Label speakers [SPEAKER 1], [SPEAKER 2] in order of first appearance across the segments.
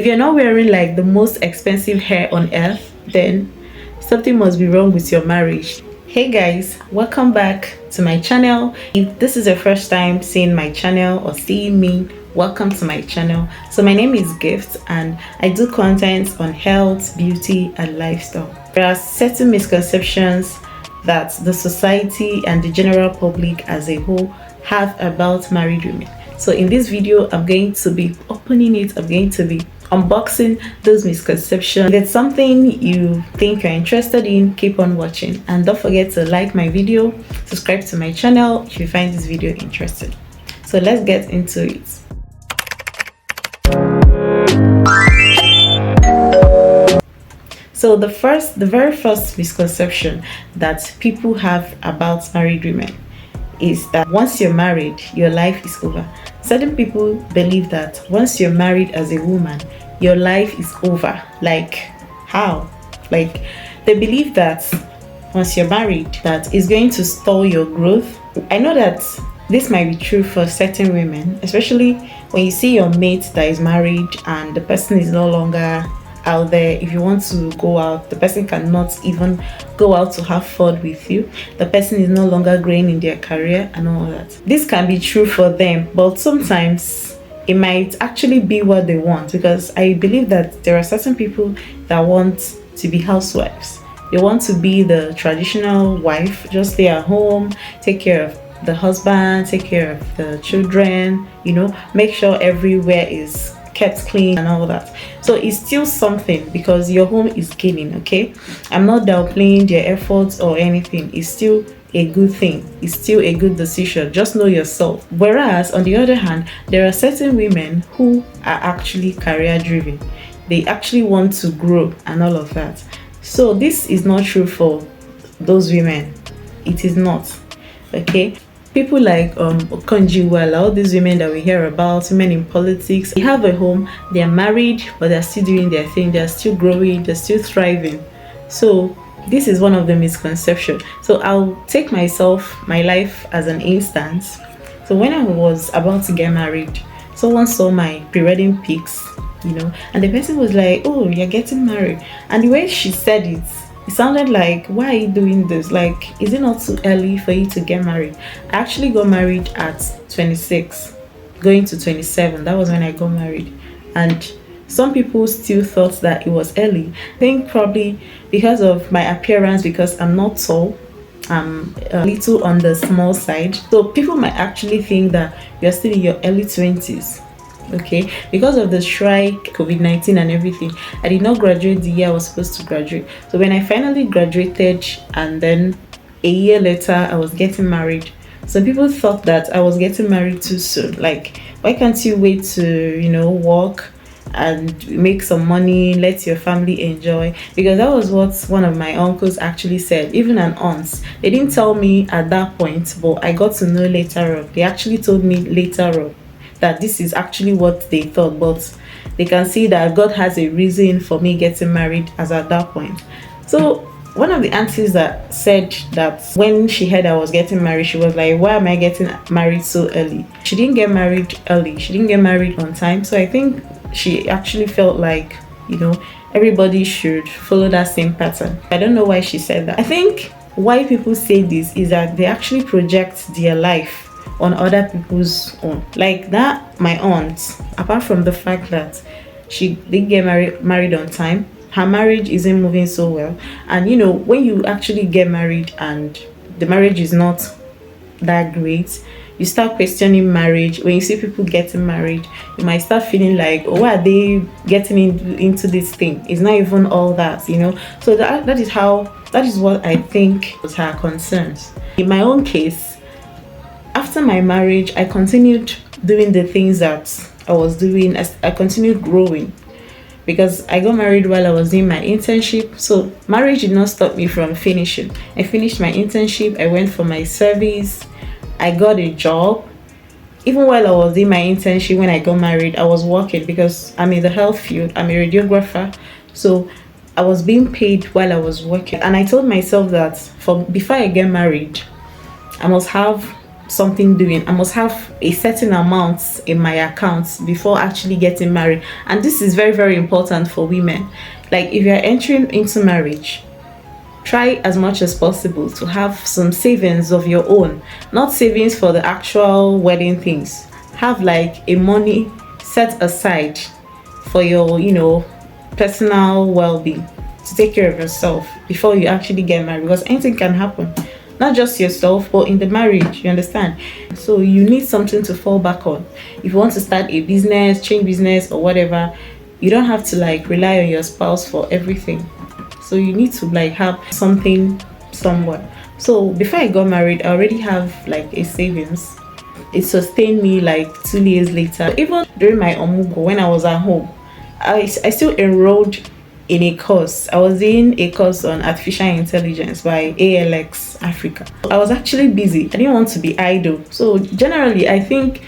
[SPEAKER 1] If you're not wearing like the most expensive hair on earth, then something must be wrong with your marriage. Hey guys, welcome back to my channel. If this is your first time seeing my channel or seeing me, welcome to my channel. So my name is Gift and I do content on health, beauty and lifestyle. There are certain misconceptions that the society and the general public as a whole have about married women. So in this video, I'm going to be opening it. I'm going to be unboxing those misconceptions. If it's something you think you're interested in, keep on watching and don't forget to like my video, subscribe to my channel if you find this video interesting. So let's get into it. So the very first misconception that people have about married women is that once you're married, your life is over. Certain people believe that once you're married as a woman, your life is over. Like, how? Like, they believe that once you're married, that is going to stall your growth. I know that this might be true for certain women, especially when you see your mate that is married and the person is no longer out there. If you want to go out, the person cannot even go out to have fun with you. The person is no longer growing in their career and all that. This can be true for them, but sometimes it might actually be what they want, because I believe that there are certain people that want to be housewives. They want to be the traditional wife, just stay at home, take care of the husband, take care of the children, make sure everywhere is kept clean and all that. So it's still something, because your home is gaining. Okay, I'm not downplaying their efforts or anything. It's still a good thing. It's still a good decision. Just know yourself. Whereas on the other hand, there are certain women who are actually career driven. They actually want to grow and all of that. So this is not true for those women. It is not. Okay, people like Okonjo-Iweala, all these women that we hear about, women in politics, they have a home, they are married, but they're still doing their thing, they're still growing, they're still thriving. So this is one of the misconceptions. So I'll take my life as an instance. So when I was about to get married, someone saw my pre-wedding pics, and the person was like, "Oh, you're getting married." And the way she said it sounded like, "Why are you doing this? Like, is it not too early for you to get married?" I actually got married at 26, going to 27. That was when I got married. And some people still thought that it was early. I think probably because of my appearance, because I'm not tall, I'm a little on the small side. So people might actually think that you're still in your early 20s. Okay, because of the strike, COVID-19 and everything, I did not graduate the year I was supposed to graduate. So when I finally graduated, and then a year later I was getting married, some people thought that I was getting married too soon. Like, why can't you wait to work and make some money, let your family enjoy? Because that was what one of my uncles actually said. Even an aunt, they didn't tell me at that point, but I got to know later on. They actually told me later on that this is actually what they thought, but they can see that God has a reason for me getting married as at that point. So one of the aunties that said that when she heard I was getting married, she was like, "Why am I getting married so early?" She didn't get married early. She didn't get married on time. So I think she actually felt like, everybody should follow that same pattern. I don't know why she said that. I think why people say this is that they actually project their life on other people's own. Like that, my aunt, apart from the fact that she didn't get married on time, her marriage isn't moving so well. And when you actually get married and the marriage is not that great, you start questioning marriage. When you see people getting married, you might start feeling like, "Oh, why are they getting into this thing? It's not even all that." So that is what I think was her concerns. In my own case, after my marriage, I continued doing the things that I was doing. I continued growing, because I got married while I was doing my internship. So marriage did not stop me from finishing. I finished my internship. I went for my service. I got a job. Even while I was doing my internship, when I got married, I was working, because I'm in the health field. I'm a radiographer. So I was being paid while I was working. And I told myself that before I get married, I must have something doing. I must have a certain amount in my account before actually getting married. And this is very, very important for women. Like if you're entering into marriage, try as much as possible to have some savings of your own, not savings for the actual wedding things. Have like a money set aside for your, personal well-being, to take care of yourself before you actually get married, because anything can happen, not just yourself but in the marriage, you understand? So you need something to fall back on. If you want to start a business, change business or whatever, you don't have to like rely on your spouse for everything. So you need to like have something somewhere. So before I got married, I already have like a savings. It sustained me like 2 years later. Even during my omugo, when I was at home, I still enrolled in a course. I was in a course on artificial intelligence by ALX Africa. I was actually busy. I didn't want to be idle. So generally, I think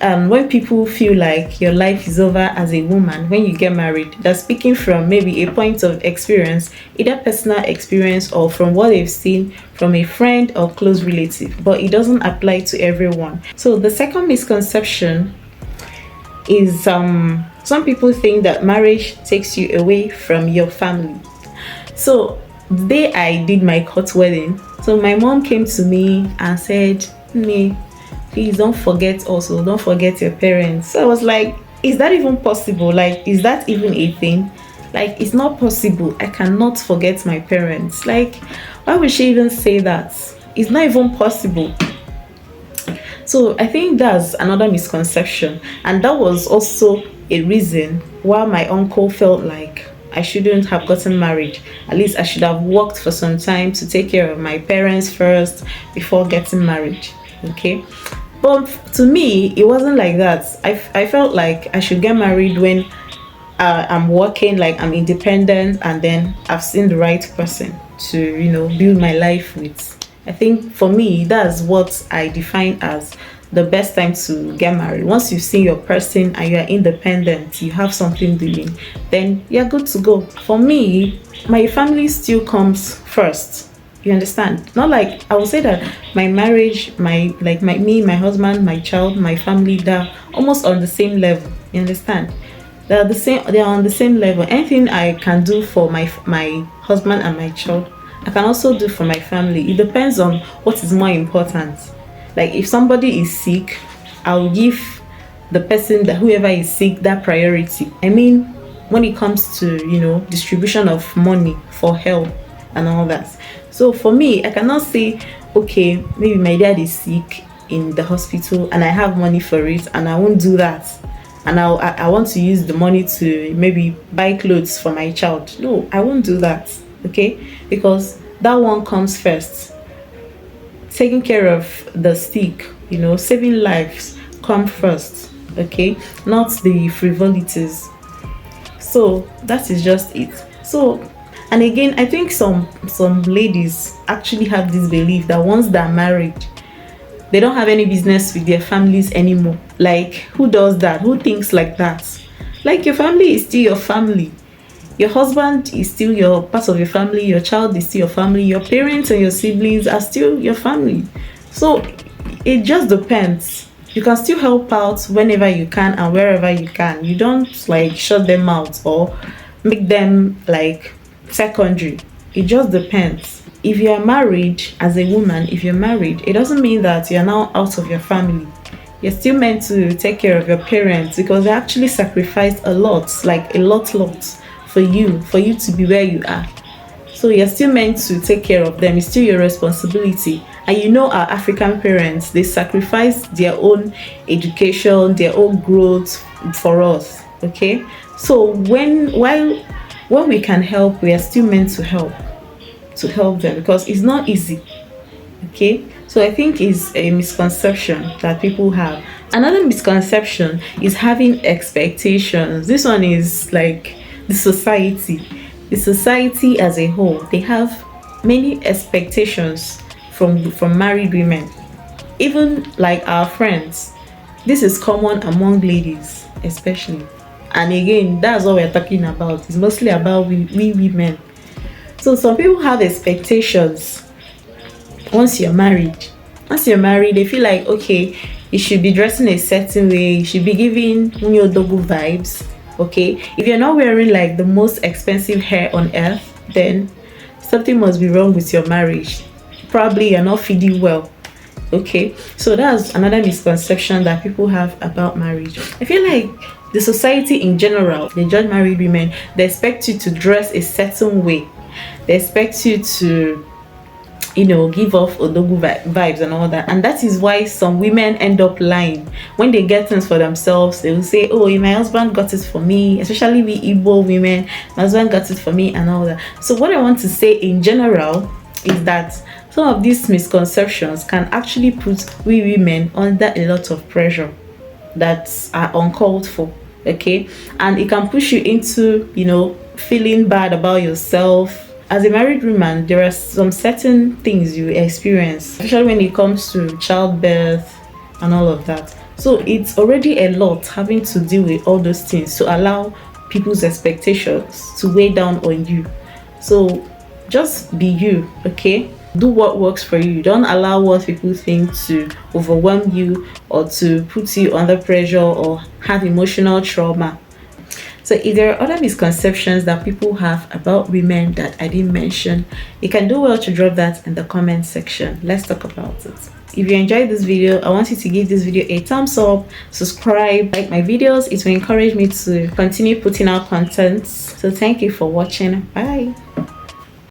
[SPEAKER 1] when people feel like your life is over as a woman when you get married, they're speaking from maybe a point of experience, either personal experience or from what they've seen from a friend or close relative, but it doesn't apply to everyone. So the second misconception is some people think that marriage takes you away from your family. So the day I did my court wedding, so my mom came to me and said, "Me, please don't forget, also don't forget your parents." So I was like, is that even possible? Like, is that even a thing? Like, it's not possible. I cannot forget my parents. Like, why would she even say that? It's not even possible. So I think that's another misconception, and that was also a reason why my uncle felt like I shouldn't have gotten married. At least I should have worked for some time to take care of my parents first before getting married. Okay. But to me, it wasn't like that. I felt like I should get married when I'm working, like I'm independent, and then I've seen the right person to, build my life with. I think for me, that's what I define as the best time to get married. Once you've seen your person and you're independent, you have something doing, then you're good to go. For me, my family still comes first. You understand? Not like I would say that my marriage, my husband, my child, my family, they're almost on the same level. You understand? They're the same. They are on the same level. Anything I can do for my husband and my child, I can also do for my family. It depends on what is more important. Like if somebody is sick, I'll give the person, that whoever is sick, that priority. I mean, when it comes to distribution of money for help and all that. So for me, I cannot say, okay, maybe my dad is sick in the hospital and I have money for it, and I won't do that. And I want to use the money to maybe buy clothes for my child. No, I won't do that. Okay, because that one comes first. Taking care of the sick, saving lives come first. Okay, not the frivolities. So that is just it. So, and again, I think some ladies actually have this belief that once they're married, they don't have any business with their families anymore. Like, who does that? Who thinks like that? Like, your family is still your family. Your husband is still your part of your family. Your child is still your family. Your parents and your siblings are still your family. So it just depends. You can still help out whenever you can and wherever you can. You don't like shut them out or make them like secondary. It just depends. If you are married, as a woman, if you're married, it doesn't mean that you're now out of your family. You're still meant to take care of your parents because they actually sacrificed a lot, like a lot for you to be where you are. So you're still meant to take care of them. It's still your responsibility. And our African parents, they sacrifice their own education, their own growth for us. Okay. So when we can help, we are still meant to help them because it's not easy. Okay. So I think it's a misconception that people have. Another misconception is having expectations. This one is like the society as a whole. They have many expectations from married women, even like our friends. This is common among ladies especially, and again, that's what we're talking about. It's mostly about we women. So some people have expectations once you're married. Once you're married, they feel like, okay, you should be dressing a certain way, you should be giving Dogu vibes. Okay, if you're not wearing like the most expensive hair on earth, then something must be wrong with your marriage. Probably you're not feeding well. Okay, so that's another misconception that people have about marriage. I feel like the society in general, they judge married women. They expect you to dress a certain way, they expect you to, give off odogu vibes and all that. And that is why some women end up lying when they get things for themselves. They will say, oh, my husband got it for me, especially we Igbo women, my husband got it for me and all that. So what I want to say in general is that some of these misconceptions can actually put we women under a lot of pressure that are uncalled for. Okay, and it can push you into feeling bad about yourself. As a married woman, there are some certain things you experience, especially when it comes to childbirth and all of that. So it's already a lot having to deal with all those things to allow people's expectations to weigh down on you. So just be you, okay? Do what works for you. Don't allow what people think to overwhelm you or to put you under pressure or have emotional trauma. So if there are other misconceptions that people have about women that I didn't mention, you can do well to drop that in the comment section. Let's talk about it. If you enjoyed this video, I want you to give this video a thumbs up, subscribe, like my videos. It will encourage me to continue putting out content. So thank you for watching. Bye.